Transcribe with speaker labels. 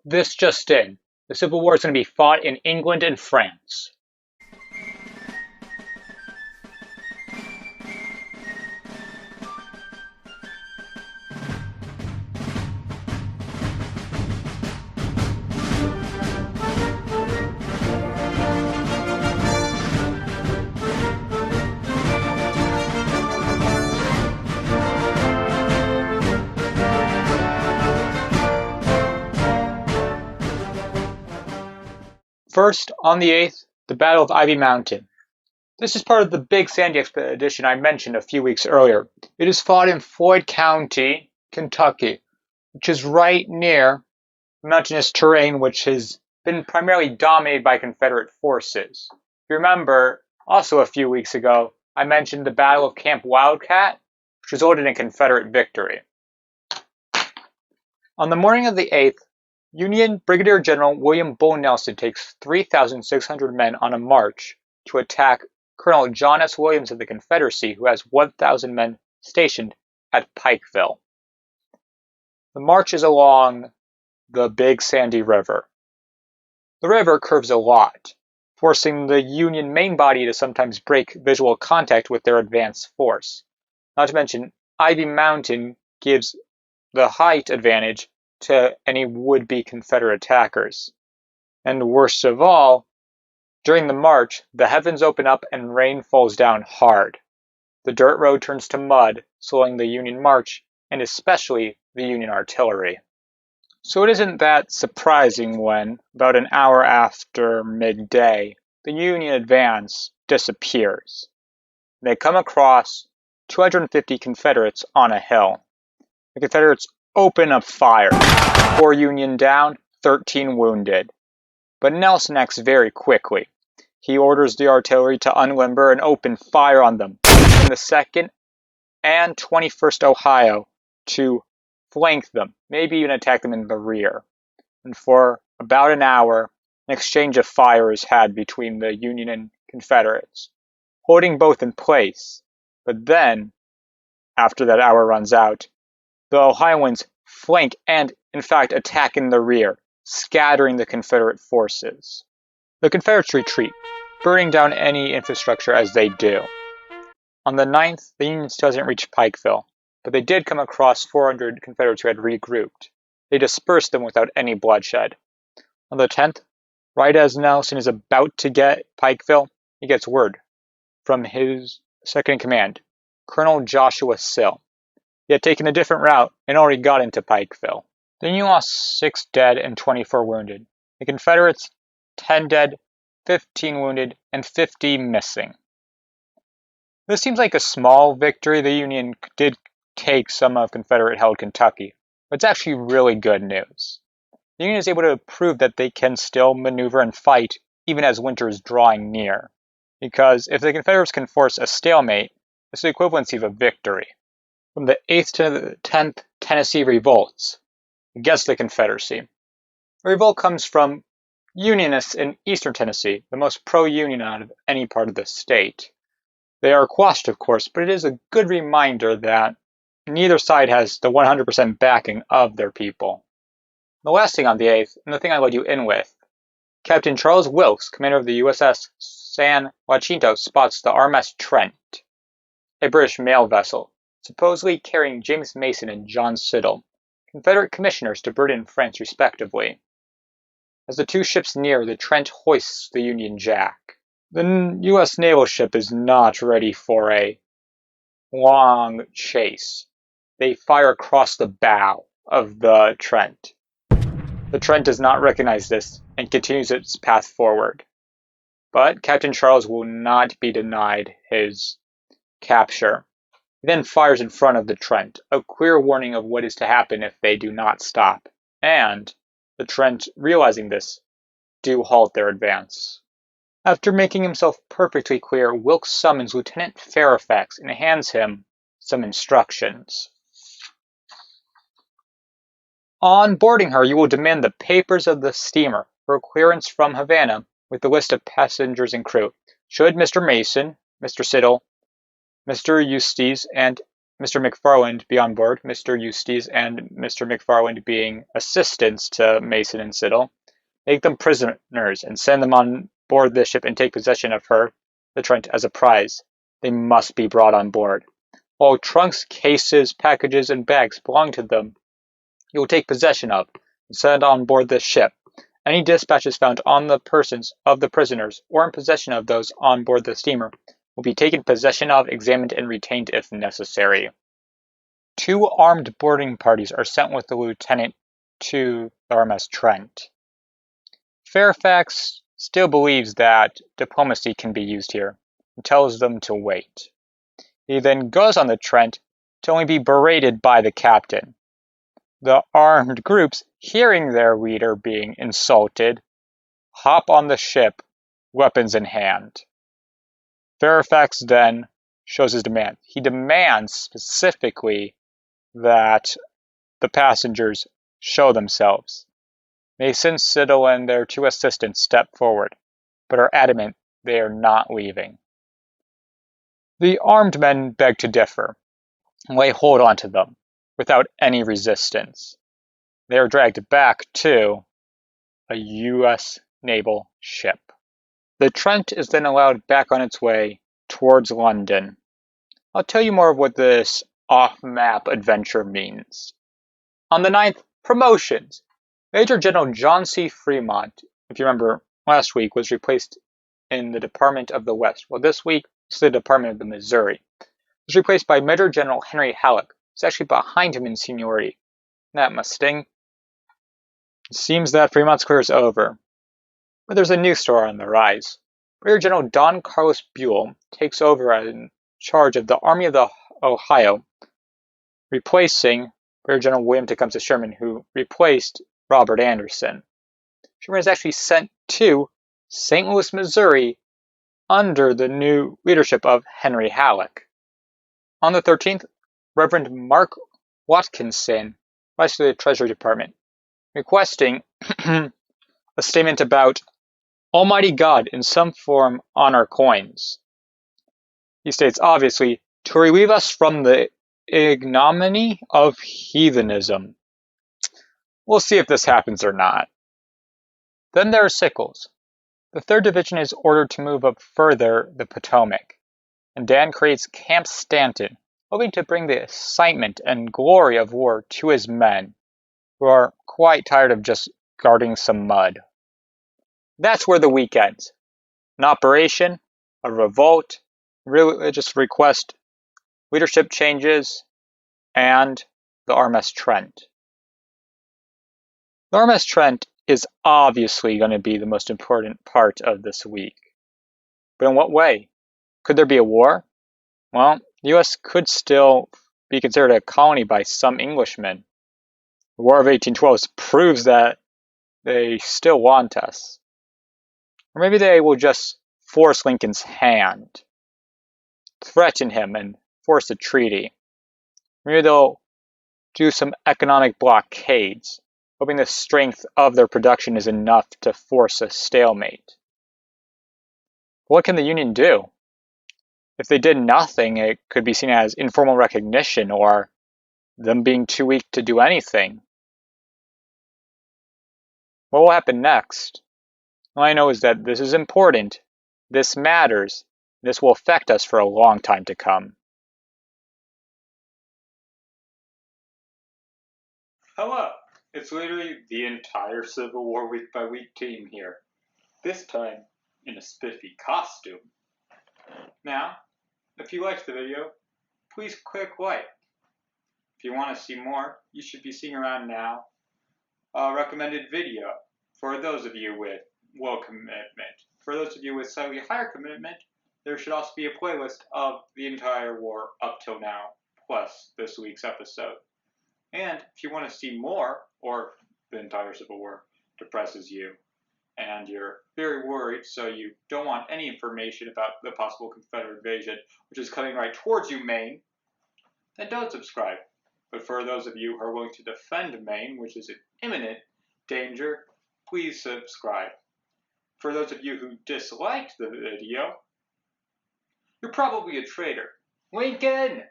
Speaker 1: This just in. The Civil War is going to be fought in England and France. First, on the 8th, the Battle of Ivy Mountain. This is part of the Big Sandy expedition I mentioned a few weeks earlier. It is fought in Floyd County, Kentucky, which is right near mountainous terrain which has been primarily dominated by Confederate forces. If you remember, also a few weeks ago, I mentioned the Battle of Camp Wildcat, which resulted in Confederate victory. On the morning of the 8th, Union Brigadier General William Bull Nelson takes 3,600 men on a march to attack Colonel John S. Williams of the Confederacy, who has 1,000 men stationed at Pikeville. The march is along the Big Sandy River. The river curves a lot, forcing the Union main body to sometimes break visual contact with their advance force. Not to mention, Ivy Mountain gives the height advantage to any would-be Confederate attackers. And worst of all, during the march, the heavens open up and rain falls down hard. The dirt road turns to mud, slowing the Union march, and especially the Union artillery. So it isn't that surprising when, about an hour after midday, the Union advance disappears. They come across 250 Confederates on a hill. The Confederates open up fire. 4 Union down, 13 wounded. But Nelson acts very quickly. He orders the artillery to unlimber and open fire on them. In the 2nd and 21st Ohio to flank them, maybe even attack them in the rear. And for about an hour, an exchange of fire is had between the Union and Confederates, holding both in place. But then, after that hour runs out, the Ohioans flank and, in fact, attack in the rear, scattering the Confederate forces. The Confederates retreat, burning down any infrastructure as they do. On the 9th, the Union still hasn't reached Pikeville, but they did come across 400 Confederates who had regrouped. They dispersed them without any bloodshed. On the 10th, right as Nelson is about to get Pikeville, he gets word from his second-in-command, Colonel Joshua Sill. He had taken a different route and already got into Pikeville. The Union lost 6 dead and 24 wounded. The Confederates, 10 dead, 15 wounded, and 50 missing. This seems like a small victory. The Union did take some of Confederate-held Kentucky, but it's actually really good news. The Union is able to prove that they can still maneuver and fight even as winter is drawing near. Because if the Confederates can force a stalemate, it's the equivalency of a victory. From the 8th to the 10th Tennessee revolts against the Confederacy. The revolt comes from Unionists in eastern Tennessee, the most pro-Union out of any part of the state. They are quashed, of course, but it is a good reminder that neither side has the 100% backing of their people. The last thing on the 8th, and the thing I led you in with, Captain Charles Wilkes, commander of the USS San Jacinto, spots the RMS Trent, a British mail vessel, supposedly carrying James Mason and John Siddle, Confederate commissioners to Britain and France respectively. As the two ships near, the Trent hoists the Union Jack. The U.S. naval ship is not ready for a long chase. They fire across the bow of the Trent. The Trent does not recognize this and continues its path forward. But Captain Charles will not be denied his capture. He then fires in front of the Trent, a clear warning of what is to happen if they do not stop. And the Trent, realizing this, do halt their advance. After making himself perfectly clear, Wilkes summons Lieutenant Fairfax and hands him some instructions. On boarding her, you will demand the papers of the steamer for clearance from Havana with the list of passengers and crew. Should Mr. Mason, Mr. Siddle, Mr. Eustis, and Mr. McFarland be on board, Mr. Eustace and Mr. McFarland being assistants to Mason and Siddle, make them prisoners and send them on board the ship and take possession of her, the Trent, as a prize. They must be brought on board. All trunks, cases, packages, and bags belong to them. You will take possession of and send on board this ship. Any dispatches found on the persons of the prisoners or in possession of those on board the steamer will be taken possession of, examined, and retained if necessary. 2 armed boarding parties are sent with the lieutenant to the RMS Trent. Fairfax still believes that diplomacy can be used here and tells them to wait. He then goes on the Trent to only be berated by the captain. The armed groups, hearing their leader being insulted, hop on the ship, weapons in hand. Fairfax then shows his demand. He demands specifically that the passengers show themselves. Mason, Siddle, and their 2 assistants step forward, but are adamant they are not leaving. The armed men beg to differ, and lay hold onto them, without any resistance. They are dragged back to a U.S. naval ship. The Trent is then allowed back on its way towards London. I'll tell you more of what this off-map adventure means. On the 9th, promotions. Major General John C. Fremont, if you remember last week, was replaced in the Department of the West. Well, this week, it's the Department of the Missouri. Was replaced by Major General Henry Halleck, who's actually behind him in seniority. That must sting. It seems that Fremont's career is over. But there's a new star on the rise. Brigadier General Don Carlos Buell takes over in charge of the Army of the Ohio, replacing Brigadier General William Tecumseh Sherman, who replaced Robert Anderson. Sherman is actually sent to St. Louis, Missouri, under the new leadership of Henry Halleck. On the 13th, Reverend Mark Watkinson writes to the Treasury Department, requesting a statement about Almighty God in some form on our coins. He states, obviously, to relieve us from the ignominy of heathenism. We'll see if this happens or not. Then there are Sickles. The 3rd Division is ordered to move up further the Potomac, and Dan creates Camp Stanton, hoping to bring the excitement and glory of war to his men, who are quite tired of just guarding some mud. That's where the week ends. An operation, a revolt, religious request, leadership changes, and the RMS Trent. The RMS Trent is obviously going to be the most important part of this week. But in what way? Could there be a war? Well, the U.S. could still be considered a colony by some Englishmen. The War of 1812 proves that they still want us. Or maybe they will just force Lincoln's hand, threaten him, and force a treaty. Maybe they'll do some economic blockades, hoping the strength of their production is enough to force a stalemate. What can the Union do? If they did nothing, it could be seen as informal recognition or them being too weak to do anything. What will happen next? All I know is that this is important, this matters, this will affect us for a long time to come. Hello, it's literally the entire Civil War week by week team here, this time in a spiffy costume. Now, if you liked the video, please click like. If you want to see more, you should be seeing around now a recommended video for those of you with low commitment. For those of you with slightly higher commitment, there should also be a playlist of the entire war up till now, plus this week's episode. And if you want to see more, or the entire Civil War depresses you, and you're very worried, so you don't want any information about the possible Confederate invasion, which is coming right towards you, Maine, then don't subscribe. But for those of you who are willing to defend Maine, which is in imminent danger, please subscribe. For those of you who disliked the video, you're probably a traitor. Lincoln!